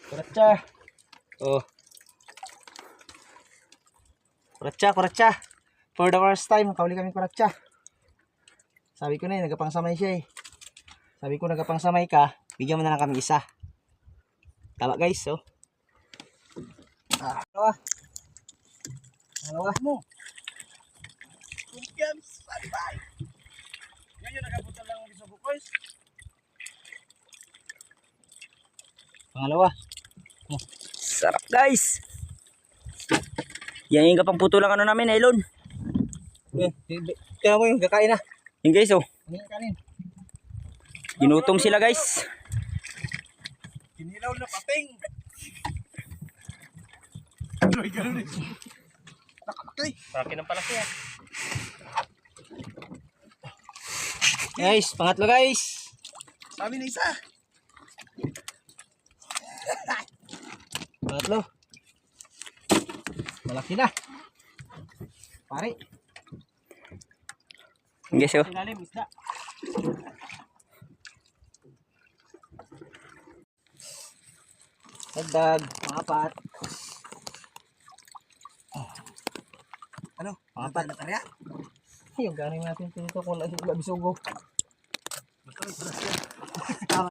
Kuratsa. Oh. Kuratsa. For the first time, kauli kami kuratsa. Sabi ko na nagapangsamay siya eh. Sabi ko nagapangsamay ka, bigyan mo na lang kami isa. Tama guys, oh. Dalawa mo. Kumpiams, bye-bye. Ngayon nagabutan lang ang bisog boys. Pangalawa. Oh. Sarap guys. Yan yung kapang puto lang ano namin, Elon. Kaya mo yung kakain na. Yung guys, oh. Ginutom sila guys. Kinilaw na paping. Ganun eh. Nakalaki. Palaki ng palaki ah. Guys, pangatlo guys. Sabi na isa. Pangatlo. Malaki na. Pare. Guys, oh. Ilalim, isda. Dagdag, pangapat. Ano? Pangapat na kaya? Yung galing natin dito kung labisugo.